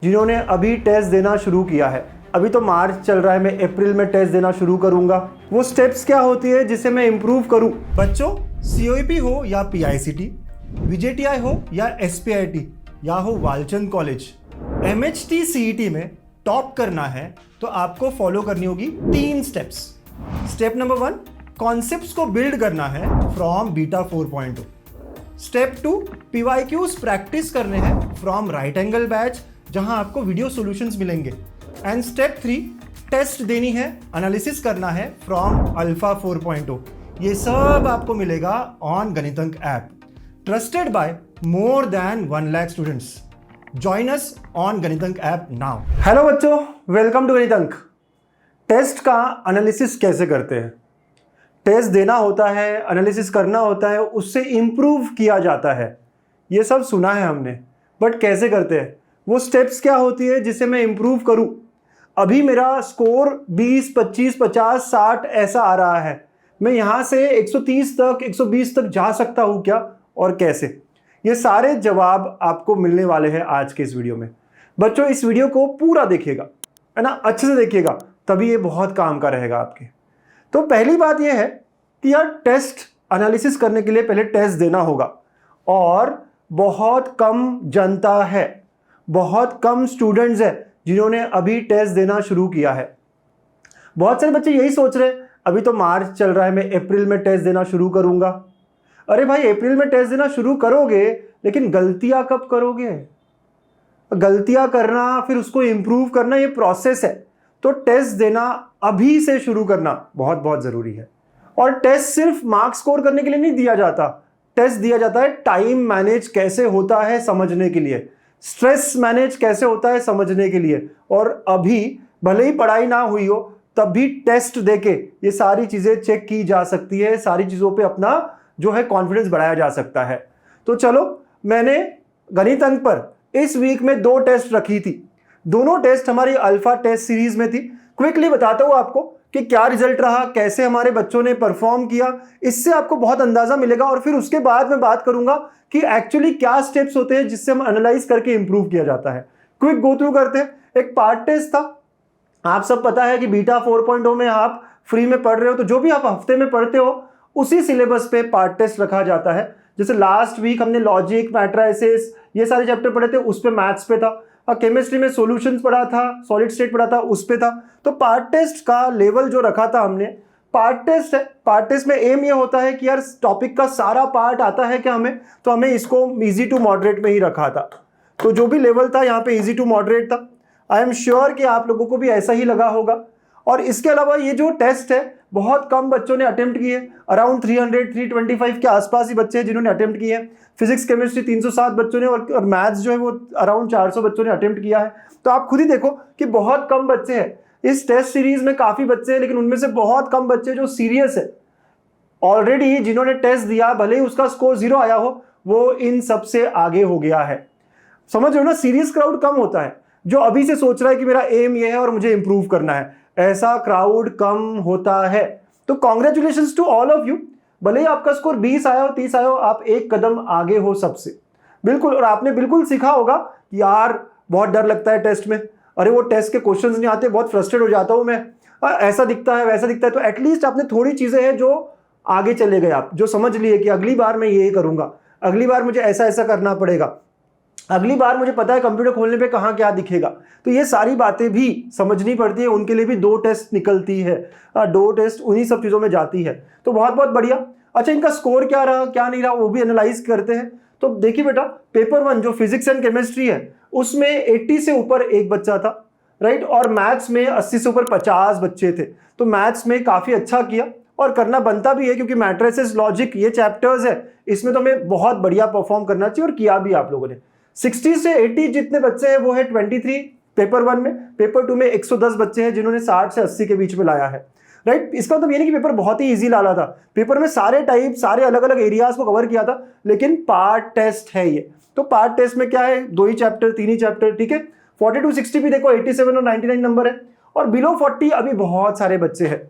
जिन्होंने अभी टेस्ट देना शुरू किया है। अभी तो मार्च चल रहा है, मैं अप्रैल में टेस्ट देना शुरू करूंगा। वो स्टेप्स क्या होती है जिसे मैं इम्प्रूव करूं। बच्चों, सीओईपी हो या पीआईसीटी, विजेटीआई हो या एसपीआईटी या हो वालचंद कॉलेज, एमएचटी सीईटी में टॉप करना है तो आपको फॉलो करनी होगी 3 स्टेप्स। स्टेप नंबर 1, कॉन्सेप्ट्स को बिल्ड करना है from beta 4.0। Step 2, PYQs practice करने हैं फ्रॉम राइट एंगल बैच, जहां आपको वीडियो सॉल्यूशंस मिलेंगे। एंड स्टेप 3, टेस्ट देनी है, एनालिसिस करना है फ्रॉम अल्फा 4.0। ये सब आपको मिलेगा on Ganitank app, trusted by more than 1 lakh students. Join us on Ganitank app now. Hello बच्चों, वेलकम टू गणितंक। टेस्ट का एनालिसिस कैसे करते हैं? टेस्ट देना होता है, एनालिसिस करना होता है, उससे इम्प्रूव किया जाता है। ये सब सुना है हमने, बट कैसे करते हैं? वो स्टेप्स क्या होती है जिसे मैं इम्प्रूव करूं। अभी मेरा स्कोर 20, 25, 50, 60 ऐसा आ रहा है। मैं यहाँ से 130 तक, 120 तक जा सकता हूँ क्या और कैसे? ये सारे जवाब आपको मिलने वाले हैं आज के इस वीडियो में। बच्चों, इस वीडियो को पूरा देखिएगा, है ना, अच्छे से देखिएगा, तभी ये बहुत काम का रहेगा आपके। तो पहली बात यह है कि यार, टेस्ट एनालिसिस करने के लिए पहले टेस्ट देना होगा, और बहुत कम जनता है, बहुत कम स्टूडेंट्स हैं जिन्होंने अभी टेस्ट देना शुरू किया है। बहुत सारे बच्चे यही सोच रहे हैं, अभी तो मार्च चल रहा है, मैं अप्रैल में टेस्ट देना शुरू करूंगा। अरे भाई, अप्रैल में टेस्ट देना शुरू करोगे, लेकिन गलतियां कब करोगे? गलतियां करना, फिर उसको इंप्रूव करना, ये प्रोसेस है। तो टेस्ट देना अभी से शुरू करना बहुत बहुत जरूरी है। और टेस्ट सिर्फ मार्क्स स्कोर करने के लिए नहीं दिया जाता, टेस्ट दिया जाता है टाइम मैनेज कैसे होता है समझने के लिए, स्ट्रेस मैनेज कैसे होता है समझने के लिए। और अभी भले ही पढ़ाई ना हुई हो, तब भी टेस्ट देके ये सारी चीजें चेक की जा सकती है, सारी चीजों पे अपना जो है कॉन्फिडेंस बढ़ाया जा सकता है। तो चलो, मैंने गणितंक पर इस वीक में 2 टेस्ट रखी थी। दोनों टेस्ट हमारी अल्फा टेस्ट सीरीज में थी। क्विकली बताता हूं आपको कि क्या रिजल्ट रहा, कैसे हमारे बच्चों ने परफॉर्म किया, इससे आपको बहुत अंदाजा मिलेगा। और फिर उसके बाद मैं बात करूंगा कि एक्चुअली क्या स्टेप्स होते हैं जिससे हम एनालाइज करके इंप्रूव किया जाता है। क्विक गो थ्रू करते हैं। एक पार्ट टेस्ट था, आप सब पता है कि बीटा 4.0 में आप फ्री में पढ़ रहे हो, तो जो भी आप हफ्ते में पढ़ते हो उसी सिलेबस पे पार्ट टेस्ट रखा जाता है। जैसे लास्ट वीक हमने लॉजिक, मैट्रिसेस, ये सारे चैप्टर पढ़े थे, उस पे मैथ्स पे था। केमिस्ट्री में सॉल्यूशंस पढ़ा था, सॉलिड स्टेट पढ़ा था, उस पे था। तो पार्ट टेस्ट का लेवल जो रखा था हमने, पार्ट टेस्ट है। पार्ट टेस्ट में एम ये होता है कि यार, टॉपिक का सारा पार्ट आता है क्या हमें, तो हमें इसको इजी टू मॉडरेट में ही रखा था। तो जो भी लेवल था यहाँ पे इजी टू मॉडरेट था। आई एम श्योर कि आप लोगों को भी ऐसा ही लगा होगा। और इसके अलावा ये जो टेस्ट है, बहुत कम बच्चों ने अटेम्प्ट किए, अराउंड 300, 325 के आसपास ही बच्चे हैं जिन्होंने अटेम्प्ट किए हैं। फिजिक्स, केमिस्ट्री 307 बच्चों ने, और मैथ्स जो है वो अराउंड 400 बच्चों ने अटेम्प्ट किया है। तो आप खुद ही देखो कि बहुत कम बच्चे हैं। इस टेस्ट सीरीज में काफी बच्चे हैं, लेकिन उनमें से बहुत कम बच्चे जो सीरियस है, ऑलरेडी जिन्होंने टेस्ट दिया, भले ही उसका स्कोर 0 आया हो, वो इन सबसे आगे हो गया है। समझ रहे हो ना? सीरियस क्राउड कम होता है, जो अभी से सोच रहा है कि मेरा एम ये है और मुझे इंप्रूव करना है, ऐसा क्राउड कम होता है। तो congratulations to all of you. भले ही आपका स्कोर 20 आया हो, 30 आया हो, आप एक कदम आगे हो सबसे, बिल्कुल। और आपने बिल्कुल सीखा होगा कि यार, बहुत डर लगता है टेस्ट में, अरे वो टेस्ट के क्वेश्चंस नहीं आते, बहुत फ्रस्ट्रेट हो जाता हूं मैं, ऐसा दिखता है, वैसा दिखता है। तो एटलीस्ट आपने थोड़ी चीजें हैं जो आगे चले गए, आप जो समझ लिए कि अगली बार मैं ये करूंगा, अगली बार मुझे ऐसा ऐसा करना पड़ेगा, अगली बार मुझे पता है कंप्यूटर खोलने पे कहाँ क्या दिखेगा। तो ये सारी बातें भी समझनी पड़ती है, उनके लिए भी 2 टेस्ट निकलती है, 2 टेस्ट उन्हीं सब चीज़ों में जाती है। तो बहुत बहुत बढ़िया। अच्छा, इनका स्कोर क्या रहा, क्या नहीं रहा, वो भी एनालाइज करते हैं। तो देखिए बेटा, पेपर 1 जो फिजिक्स एंड केमिस्ट्री है, उसमें 80 से ऊपर एक बच्चा था, राइट। और मैथ्स में 80 से ऊपर 50 बच्चे थे। तो मैथ्स में काफ़ी अच्छा किया, और करना बनता भी है, क्योंकि मैट्रिसेस, लॉजिक, ये चैप्टर्स है, इसमें तो हमें बहुत बढ़िया परफॉर्म करना चाहिए, और किया भी आप लोगों ने। 60 से 80 जितने बच्चे हैं वो है 23 पेपर 1 में। पेपर 2 में 110 बच्चे हैं जिन्होंने 60 से 80 के बीच में लाया है, राइट। इसका मतलब ये नहीं कि पेपर बहुत ही इजी लाना था, पेपर में सारे टाइप, सारे अलग अलग एरियाज को कवर किया था, लेकिन पार्ट टेस्ट है ये। तो पार्ट टेस्ट में क्या है, 2 ही चैप्टर, 3 ही चैप्टर, ठीक है। 42, 60 भी देखो, 87 और 99 नंबर है, और बिलो 40 अभी बहुत सारे बच्चे हैं।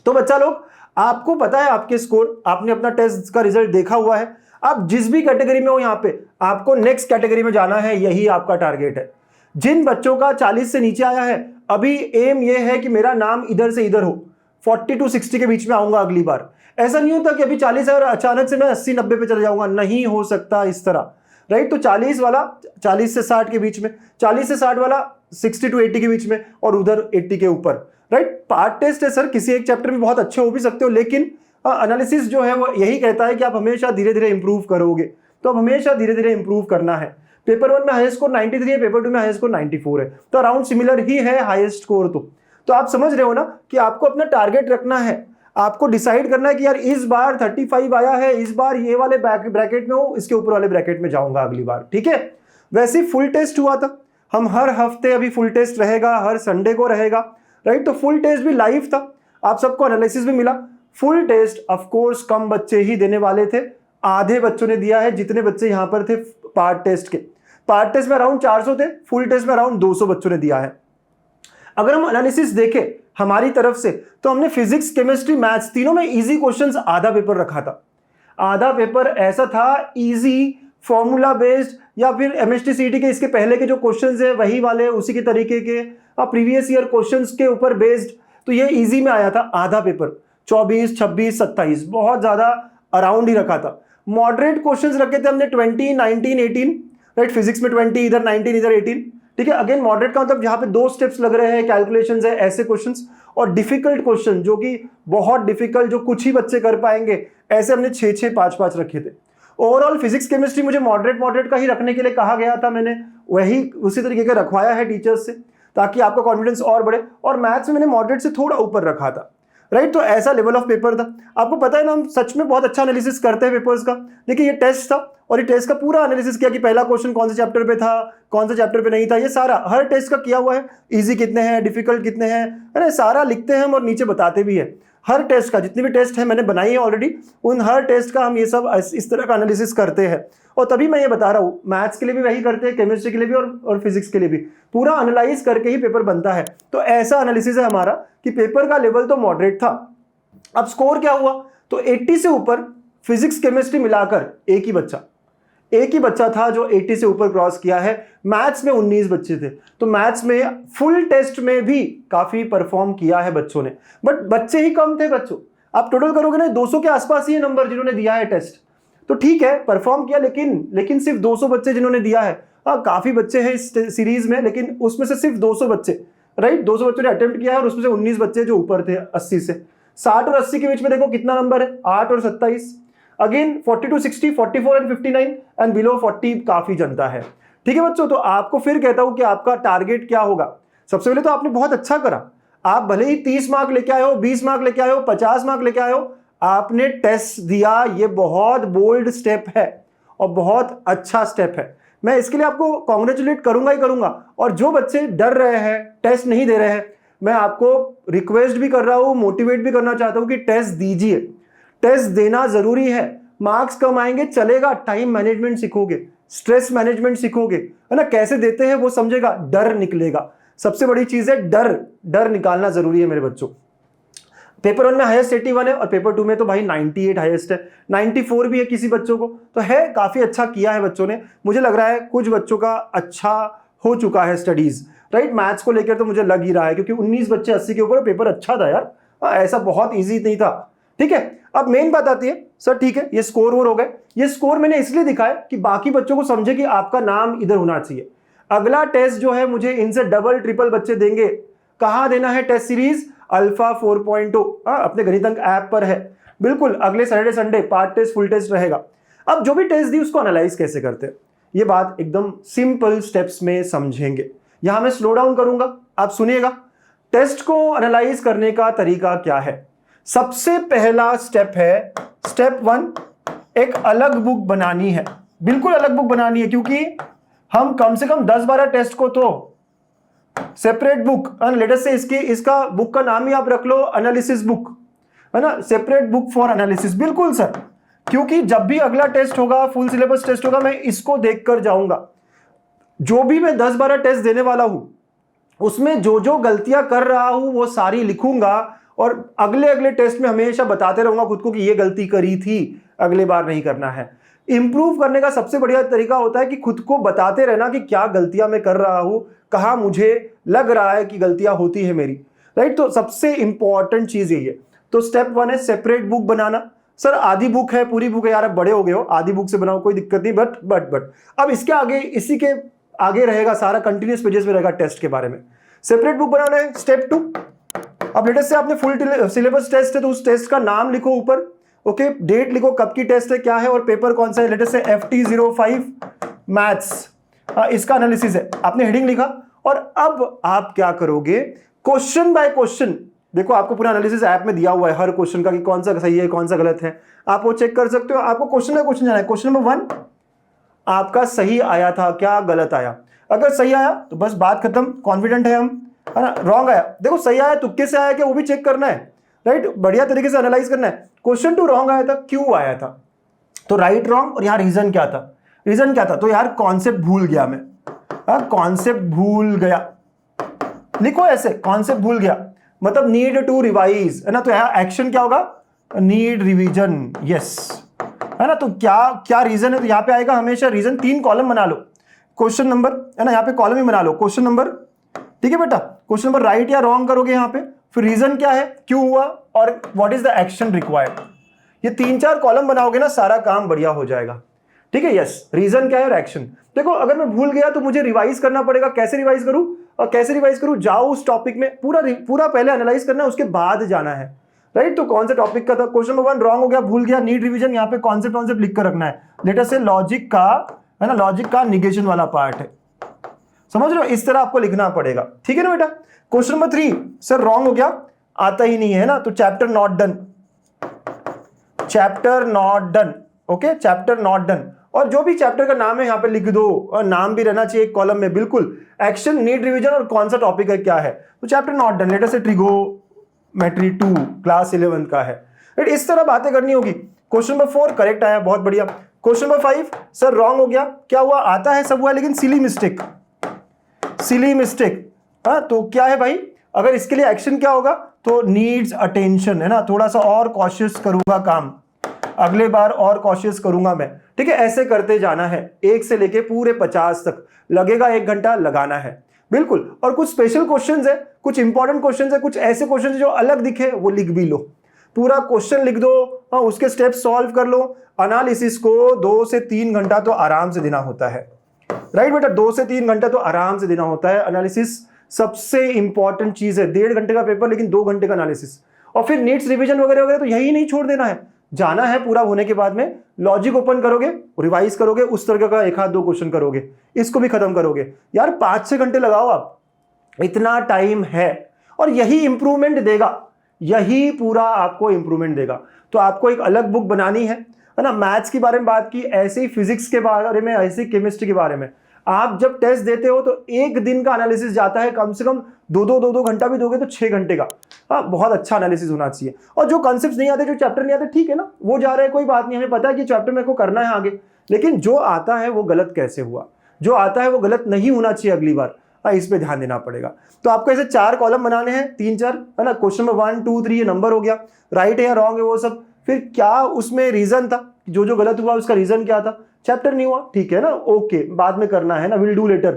तो बच्चा लोग, आपको पता है आपके स्कोर, आपने अपना टेस्ट का रिजल्ट देखा हुआ है। आप जिस भी कैटेगरी में हो, यहाँ पे आपको नेक्स्ट कैटेगरी में जाना है, यही आपका टारगेट है। जिन बच्चों का 40 से नीचे आया है, अभी एम ये है कि मेरा नाम इधर से इधर हो, 40 to 60 के बीच में आऊंगा अगली बार। ऐसा नहीं होता कि अभी 40 है और अचानक से मैं 80-90 पे चला जाऊंगा, नहीं हो सकता इस तरह, राइट। तो 40 वाला 40 से 60 के बीच में, 40 से 60 वाला 60 to 80 के बीच में, और उधर 80 के ऊपर, राइट। पार्ट टेस्ट है सर, किसी एक चैप्टर में बहुत अच्छे हो भी सकते हो, लेकिन एनालिसिस जो है वो यही कहता है कि आप हमेशा धीरे धीरे इंप्रूव करोगे, तो अब हमेशा धीरे धीरे इंप्रूव करना है। पेपर 1 में हाईएस्ट स्कोर 93 है, पेपर 2 में हाईएस्ट स्कोर 94 है, तो अराउंड सिमिलर ही है हाईएस्ट स्कोर। तो आप समझ रहे हो ना कि आपको अपना टारगेट रखना है, आपको डिसाइड करना है कि यार इस बार 35 आया है, इस बार ये वाले ब्रैकेट में हो, इसके ऊपर वाले ब्रैकेट में जाऊंगा अगली बार, ठीक है। वैसे फुल टेस्ट हुआ था, हम हर हफ्ते अभी फुल टेस्ट रहेगा, हर संडे को रहेगा, राइट। तो फुल टेस्ट भी लाइव था, आप सबको एनालिसिस भी मिला। फुल टेस्ट ऑफ कोर्स कम बच्चे ही देने वाले थे, आधे बच्चों ने दिया है जितने बच्चे यहां पर थे पार्ट टेस्ट के। पार्ट टेस्ट में अराउंड 400 थे, फुल टेस्ट में अराउंड 200 बच्चों ने दिया है। अगर हम एनालिसिस देखें हमारी तरफ से, तो हमने फिजिक्स, केमिस्ट्री, मैथ्स तीनों में इजी क्वेश्चंस आधा पेपर रखा था। आधा पेपर ऐसा था इजी, फॉर्मूला बेस्ड, या फिर एमएसटी सीटी के इसके पहले के जो क्वेश्चंस है वही वाले उसी के तरीके के प्रीवियस ईयर क्वेश्चंस के ऊपर बेस्ड, तो ये इजी में आया था आधा पेपर। 24, 26, 27 बहुत ज्यादा अराउंड ही रखा था। मॉडरेट क्वेश्चंस रखे थे हमने 20, 19, 18, राइट। फिजिक्स में 20, इधर 19, इधर 18, ठीक है। अगेन मॉडरेट का मतलब जहां पे 2 स्टेप्स लग रहे हैं, कैलकुलेशंस है, ऐसे क्वेश्चंस। और डिफिकल्ट क्वेश्चन जो कि बहुत डिफिकल्ट, जो कुछ ही बच्चे कर पाएंगे, ऐसे हमने 6-6, 5-5 रखे थे। ओवरऑल फिजिक्स केमिस्ट्री मुझे मॉडरेट का ही रखने के लिए कहा गया था, मैंने वही उसी तरीके का रखवाया है टीचर्स से, ताकि आपका कॉन्फिडेंस और बढ़े। और मैथ्स में मैंने मॉडरेट से थोड़ा ऊपर रखा था, राइट। तो ऐसा लेवल ऑफ पेपर था। आपको पता है ना, हम सच में बहुत अच्छा एनालिसिस करते हैं पेपर्स का। देखिए ये टेस्ट था, और ये टेस्ट का पूरा एनालिसिस किया कि पहला क्वेश्चन कौन से चैप्टर पे था, कौन से चैप्टर पे नहीं था, ये सारा हर टेस्ट का किया हुआ है। इजी कितने हैं, डिफिकल्ट कितने हैं, है ना, सारा लिखते हैं हम और नीचे बताते भी है। हर टेस्ट का, जितनी भी टेस्ट है मैंने बनाई है ऑलरेडी, उन हर टेस्ट का हम ये सब इस तरह का एनालिसिस करते हैं। और तभी मैं ये बता रहा हूँ, मैथ्स के लिए भी वही करते हैं, केमिस्ट्री के लिए भी और फिजिक्स के लिए भी, पूरा एनालाइज करके ही पेपर बनता है। तो ऐसा एनालिसिस है हमारा कि पेपर का लेवल तो मॉडरेट था। अब स्कोर क्या हुआ, तो 80 से ऊपर फिजिक्स केमिस्ट्री मिलाकर एक ही बच्चा था जो 80 से ऊपर क्रॉस किया है। मैथ्स में 19 बच्चे थे, तो मैथ्स में फुल टेस्ट में भी काफी परफॉर्म किया है बच्चों ने, बट बच्चे ही कम थे बच्चों। आप टोटल करोगे ना 200 के आसपास ही है नंबर जिन्होंने दिया है टेस्ट, तो ठीक है परफॉर्म किया, लेकिन सिर्फ 200 बच्चे जिन्होंने दिया है। हाँ काफी बच्चे हैं इस सीरीज में, लेकिन उसमें से सिर्फ 200 बच्चे, राइट, 200 बच्चों ने अटेम्प्ट किया है, और उसमें से 19 बच्चे जो ऊपर थे 80 से। 60 और 80 के बीच में देखो कितना नंबर है, 8 और 27। Again 40 to 60, 44 and 59, and below 40 काफी जनता है, ठीक है बच्चों। तो आपको फिर कहता हूं कि आपका टारगेट क्या होगा। सबसे पहले तो आपने बहुत अच्छा करा, आप भले ही 30 मार्क लेके आए हो, 20 मार्क लेके आए हो, 50 मार्क लेके आए हो, आपने टेस्ट दिया, ये बहुत बोल्ड स्टेप है और बहुत अच्छा स्टेप है। मैं इसके लिए आपको कॉन्ग्रेचुलेट करूंगा ही करूंगा। और जो बच्चे डर रहे हैं, टेस्ट नहीं दे रहे हैं, मैं आपको रिक्वेस्ट भी कर रहा हूं, मोटिवेट भी करना चाहता हूं कि टेस्ट दीजिए। टेस्ट देना जरूरी है। मार्क्स कम आएंगे चलेगा, टाइम मैनेजमेंट सीखोगे, स्ट्रेस मैनेजमेंट सीखोगे, है ना, कैसे देते हैं वो समझेगा, डर निकलेगा। सबसे बड़ी चीज है डर निकालना जरूरी है मेरे बच्चों। पेपर 1 में हाईएस्ट 81 है, और पेपर 2 में तो भाई 98 हाईएस्ट है, 94 भी है किसी बच्चों को, तो है काफी अच्छा किया है बच्चों ने। मुझे लग रहा है कुछ बच्चों का अच्छा हो चुका है स्टडीज, राइट। मैथ्स को लेकर तो मुझे लग ही रहा है, क्योंकि 19 बच्चे 80 के ऊपर, पेपर अच्छा था यार, ऐसा बहुत ईजी नहीं था, ठीक है। अब मेन बात आती है, सर ठीक है ये स्कोर हो गए, ये स्कोर मैंने इसलिए दिखाया कि बाकी बच्चों को समझे कि आपका नाम इधर होना चाहिए। अगला टेस्ट जो है मुझे इनसे डबल ट्रिपल बच्चे देंगे। कहां देना है टेस्ट सीरीज, अल्फा 4.0 अपने गणितंक ऐप पर है, बिल्कुल। अगले Saturday Sunday part test full test रहेगा। अब जो भी टेस्ट दी उसको एनालाइज कैसे करते हैं, ये बात एकदम सिंपल स्टेप्स में समझेंगे। यहां मैं स्लो डाउन करूंगा, आप सुनिएगा। टेस्ट को एनालाइज करने का तरीका क्या है। सबसे पहला स्टेप है, स्टेप 1, एक अलग बुक बनानी है, बिल्कुल अलग बुक बनानी है, क्योंकि हम कम से कम 10-12 टेस्ट को तो सेपरेट बुक, लेटेस्ट से इसका बुक का नाम ही आप रख लो एनालिसिस बुक, है ना, सेपरेट बुक फॉर एनालिसिस। बिल्कुल सर, क्योंकि जब भी अगला टेस्ट होगा, फुल सिलेबस टेस्ट होगा, मैं इसको देखकर जाऊंगा। जो भी मैं 10-12 टेस्ट देने वाला हूं, उसमें जो जो गलतियां कर रहा हूं वो सारी लिखूंगा, और अगले टेस्ट में हमेशा बताते रहूंगा खुद को कि ये गलती करी थी, अगले बार नहीं करना है। इंप्रूव करने का सबसे बढ़िया तरीका होता है कि खुद को बताते रहना कि क्या गलतियां मैं कर रहा हूं, कहां मुझे लग रहा है कि गलतियां होती है मेरी, राइट। तो सबसे इंपॉर्टेंट चीज यही है। तो स्टेप 1 है सेपरेट बुक बनाना। सर आधी बुक है, पूरी बुक है, यार बड़े हो गए हो, आधी बुक से बनाओ, कोई दिक्कत नहीं, बट अब इसके आगे, इसी के आगे रहेगा सारा, कंटिन्यूस पेजेस में रहेगा टेस्ट के बारे में। सेपरेट बुक बनाना है। स्टेप 2, अब लेटेस्ट से आपने फुल सिलेबस टेस्ट है तो उस टेस्ट का नाम लिखो ऊपर, ओके, डेट लिखो कब की टेस्ट है, क्या है, और पेपर कौन सा है। लेटेस्ट से FT05 मैथ्स, इसका एनालिसिस है, आपने हेडिंग लिखा। और अब आप क्या करोगे, क्वेश्चन बाय क्वेश्चन, देखो आपको पूरा एनालिसिस ऐप में दिया हुआ है हर क्वेश्चन का कि कौन सा सही है कौन सा गलत है, आप वो चेक कर सकते हो। आपको क्वेश्चन बाय क्वेश्चन जाना है। क्वेश्चन नंबर 1 आपका सही आया था, क्या गलत आया। अगर सही आया तो बस बात खत्म, कॉन्फिडेंट है हम, है ना। रॉन्ग आया, देखो सही आया तुक्के से आया क्या वो भी चेक करना है, राइट, बढ़िया तरीके से एनालाइज करना है। क्वेश्चन 2 रॉन्ग आया था, क्यों आया था, तो राइट रॉन्ग, और यहाँ रीजन क्या था, रीजन क्या था, तो यार कॉन्सेप्ट भूल गया मैं, कॉन्सेप्ट भूल गया, लिखो ऐसे, कॉन्सेप्ट भूल गया, मतलब नीड टू रिवाइज, है ना। तो यहाँ एक्शन क्या होगा, नीड रिवीजन, यस, है ना। तो क्या क्या रीजन है, तो यहाँ पे आएगा हमेशा रीजन, 3 कॉलम बना लो, क्वेश्चन नंबर, है ना, यहाँ पे कॉलम ही बना लो, क्वेश्चन नंबर, ठीक है बेटा, क्वेश्चन नंबर राइट या रॉन्ग करोगे यहाँ पे, फिर रीजन क्या है, क्यों हुआ, और what is the action required. ये 3-4 कॉलम बनाओगे ना, सारा काम बढ़िया हो जाएगा, ठीक है। यस, रीजन क्या है और एक्शन। देखो अगर मैं भूल गया तो मुझे रिवाइज करना पड़ेगा, कैसे रिवाइज करूं, और कैसे रिवाइज करूं, जाओ उस टॉपिक में, पूरा पहले एनालाइज करना है, उसके बाद जाना है, राइट। तो कौन से टॉपिक का था, क्वेश्चन नंबर 1 रॉन्ग हो गया, भूल गया, नीड रिवीजन, यहाँ पे कॉन्सेप्ट लिख कर रखना है। लेटर से लॉजिक का, है ना, लॉजिक का निगेशन वाला पार्ट है, समझ रहे हो, इस तरह आपको लिखना पड़ेगा, ठीक है ना बेटा। क्वेश्चन नंबर 3 सर रॉन्ग हो गया, आता ही नहीं है ना, तो chapter not done, chapter not done, okay, chapter not done. और जो भी चैप्टर का नाम है यहाँ पे लिख दो, और नाम भी रहना चाहिए एक कॉलम में, बिल्कुल, एक्शन, नीड रिवीजन, और कौन सा टॉपिक है, क्या है, तो चैप्टर नॉट डन, लेटर से ट्रिगोमेट्री 2 क्लास 11 का है, इस तरह बातें करनी होगी। क्वेश्चन नंबर 4 करेक्ट आया, बहुत बढ़िया। क्वेश्चन नंबर 5 सर रॉन्ग हो गया, क्या हुआ, आता है सब हुआ, लेकिन सिली मिस्टेक, सिली मिस्टेक, हाँ, तो क्या है भाई, अगर इसके लिए एक्शन क्या होगा, तो नीड्स अटेंशन, है ना, थोड़ा सा और कॉशियस करूंगा काम, अगले बार और कॉशियस करूंगा मैं, ठीक है। ऐसे करते जाना है, 1 से लेके पूरे 50 तक, लगेगा 1 घंटा लगाना है, बिल्कुल। और कुछ स्पेशल क्वेश्चंस है, कुछ इंपॉर्टेंट क्वेश्चंस है, कुछ ऐसे क्वेश्चंस जो अलग दिखे वो लिख भी लो, पूरा क्वेश्चन लिख दो, उसके स्टेप सॉल्व कर लो। एनालिसिस को 2 से 3 घंटा तो आराम से देना होता है, राइट बेटा, 2 से 3 घंटा तो आराम से देना होता है। एनालिसिस सबसे इंपॉर्टेंट चीज है, 1.5 घंटे का पेपर लेकिन 2 घंटे का एनालिसिस, और फिर नीड्स रिवीजन वगैरह वगैरह तो यही नहीं छोड़ देना है, जाना है पूरा होने के बाद में, लॉजिक ओपन करोगे, रिवाइज करोगे, उस तरह का 1-2 क्वेश्चन करोगे, इसको भी खत्म करोगे। यार 5-6 घंटे लगाओ आप, इतना टाइम है, और यही इंप्रूवमेंट देगा, यही पूरा आपको इंप्रूवमेंट देगा। तो आपको एक अलग बुक बनानी है ना। मैथ्स के बारे में बात की, ऐसे ही फिजिक्स के बारे में, ऐसे ही केमिस्ट्री के बारे में। आप जब टेस्ट देते हो तो 1 दिन का एनालिसिस जाता है, कम से कम 2 घंटा भी दोगे तो 6 घंटे का, हाँ, बहुत अच्छा एनालिसिस होना चाहिए। और जो कॉन्सेप्ट्स नहीं आते, जो चैप्टर नहीं आते, ठीक है ना, वो जा रहे हैं, कोई बात नहीं, हमें पता है कि चैप्टर मेरे को करना है आगे, लेकिन जो आता है वो गलत कैसे हुआ, जो आता है वो गलत नहीं होना चाहिए अगली बार, इस पे ध्यान देना पड़ेगा। तो आपको ऐसे 4 कॉलम बनाने हैं, 3-4, है ना। क्वेश्चन नंबर 1, 2, 3 ये नंबर हो गया, राइट है या रॉन्ग है वो सब, फिर क्या उसमें रीजन था, जो गलत हुआ उसका रीजन क्या था, चैप्टर नहीं हुआ, ठीक है ना, ओके, बाद में करना है ना, विल डू लेटर।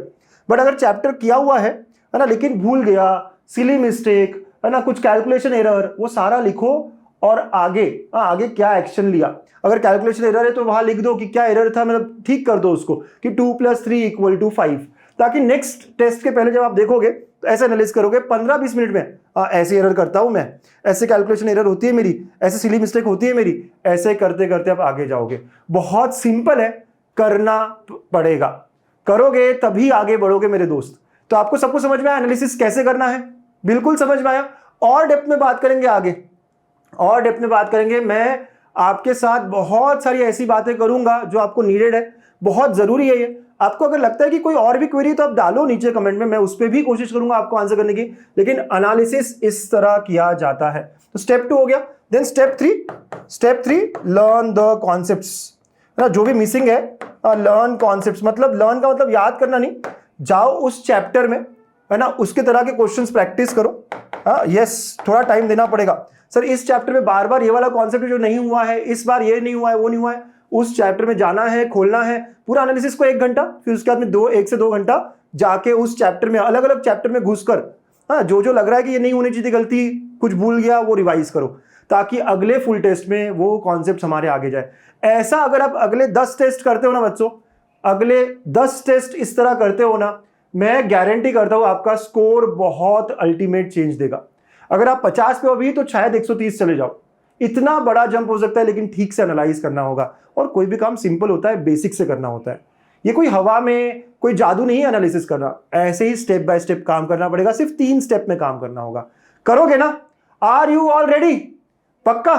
बट अगर चैप्टर किया हुआ है ना, लेकिन भूल गया, सिली मिस्टेक, है ना, कुछ कैलकुलेशन एरर, वो सारा लिखो, और आगे आगे क्या एक्शन लिया। अगर कैलकुलेशन एरर है तो वहां लिख दो कि क्या एरर था, मतलब ठीक कर दो उसको, कि 2 + 3 = 5, ताकि नेक्स्ट टेस्ट के पहले जब आप देखोगे तो ऐसे एनालिसिस करोगे 15-20 मिनट में, ऐसे एरर करता हूं मैं, ऐसे कैलकुलेशन एरर होती है मेरी, ऐसे सिली मिस्टेक होती है मेरी, ऐसे करते करते आप आगे जाओगे। बहुत सिंपल है, करना पड़ेगा, करोगे तभी आगे बढ़ोगे मेरे दोस्त। तो आपको सब कुछ समझ में आया, एनालिसिस कैसे करना है, बिल्कुल समझ में आया। और डेप्थ में बात करेंगे आगे, और डेप्थ में बात करेंगे, मैं आपके साथ बहुत सारी ऐसी बातें करूंगा जो आपको नीडेड है, बहुत जरूरी है ये। आपको अगर लगता है कि कोई और भी क्वेरी तो आप डालो नीचे कमेंट में, मैं उस पर भी कोशिश करूंगा आपको आंसर करने की, लेकिन एनालिसिस इस तरह किया जाता है। तो स्टेप 2 हो गया। Then step 3 learn the concepts, ना, जो भी मिसिंग है लर्न कॉन्सेप्ट्स, मतलब लर्न का मतलब याद करना नहीं, जाओ उस चैप्टर में, है ना, उसके तरह के क्वेश्चंस प्रैक्टिस करो। यस, थोड़ा टाइम देना पड़ेगा। सर इस चैप्टर में बार बार ये वाला कॉन्सेप्ट जो नहीं हुआ है, इस बार ये नहीं हुआ है, वो नहीं हुआ है, उस चैप्टर में जाना है, खोलना है पूरा एनालिसिस को 1 घंटा, फिर उसके बाद में 1 से 2 घंटा जाके उस चैप्टर में अलग अलग चैप्टर में घुसकर हाँ जो लग रहा है कि ये नहीं होनी चाहिए गलती, कुछ भूल गया, वो रिवाइज करो ताकि अगले फुल टेस्ट में वो कॉन्सेप्ट हमारे आगे जाए। ऐसा अगर आप अगले 10 टेस्ट करते हो ना बच्चों, अगले 10 टेस्ट इस तरह करते हो ना, मैं गारंटी करता हूं आपका स्कोर बहुत अल्टीमेट चेंज देगा। अगर आप 50 पे हो अभी तो शायद 130 चले जाओ, इतना बड़ा जंप हो सकता है, लेकिन ठीक से एनालाइज करना होगा। और कोई भी काम सिंपल होता है, बेसिक से करना होता है। ये कोई हवा में कोई जादू नहीं है एनालिसिस करना, ऐसे ही स्टेप बाय स्टेप काम करना पड़ेगा। सिर्फ 3 स्टेप में काम करना होगा। करोगे ना? Are you all ready? पक्का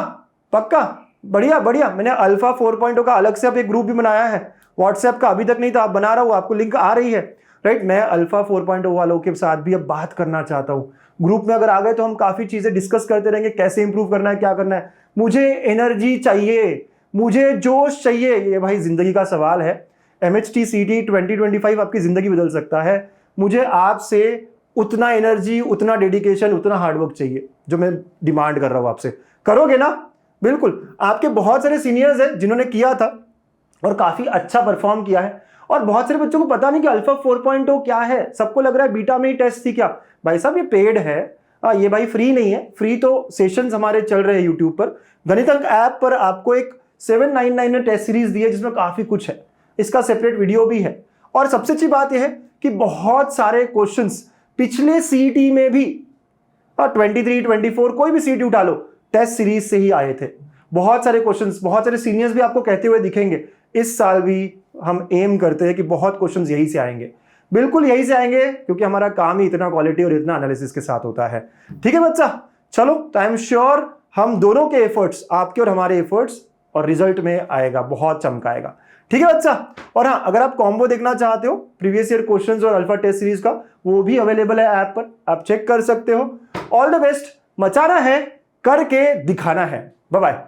पक्का, बढ़िया बढ़िया। मैंने अल्फा 4.0 का अलग से अब एक ग्रुप भी बनाया है व्हाट्सएप का, अभी तक नहीं था, आप बना रहा हूं, आपको लिंक आ रही है राइट। मैं अल्फा 4.0 वालों के साथ भी अब बात करना चाहता हूं। ग्रुप में अगर आ गए तो हम काफी चीजें डिस्कस करते रहेंगे, कैसे इंप्रूव करना है, क्या करना है। मुझे एनर्जी चाहिए, मुझे जोश चाहिए, ये भाई जिंदगी का सवाल है। MHT CT 2025 आपकी जिंदगी बदल सकता है। मुझे आपसे उतना एनर्जी, उतना डेडिकेशन, उतना हार्डवर्क चाहिए जो मैं डिमांड कर रहा हूं आपसे। करोगे ना? बिल्कुल। आपके बहुत सारे सीनियर्स हैं जिन्होंने किया था और काफी अच्छा परफॉर्म किया है, और बहुत सारे बच्चों को पता नहीं कि अल्फा 4.0 क्या है। सबको लग रहा है बीटा में ही टेस्ट थी क्या। भाई साहब ये पेड है, ये भाई फ्री नहीं है। फ्री तो सेशंस हमारे चल रहे हैं यूट्यूब पर। गणित अंक ऐप पर आपको एक 799 में टेस्ट सीरीज दी है जिसमें काफी कुछ है, इसका सेपरेट वीडियो भी है। और सबसे अच्छी बात यह है कि बहुत सारे क्वेश्चंस पिछले सीटी में भी 23, 24 कोई भी सीटी उठा लो, टेस्ट सीरीज से ही आए थे। बहुत सारे क्वेश्चंस, बहुत सारे सीनियर्स भी आपको कहते हुए दिखेंगे। इस साल भी हम एम करते हैं कि बहुत क्वेश्चंस यही से आएंगे, बिल्कुल यही से आएंगे, क्योंकि हमारा काम ही इतना क्वालिटी और इतना एनालिसिस के साथ होता है। ठीक है बच्चा, चलो तो आई एम श्योर हम दोनों के एफर्ट्स, आपके और हमारे एफर्ट्स, और रिजल्ट में आएगा, बहुत चमकाएगा। ठीक है बच्चा। और हाँ, अगर आप कॉम्बो देखना चाहते हो प्रीवियस ईयर क्वेश्चंस और अल्फा टेस्ट सीरीज का, वो भी अवेलेबल है ऐप पर, आप चेक कर सकते हो। ऑल द बेस्ट, मचाना है, करके दिखाना है। Bye bye.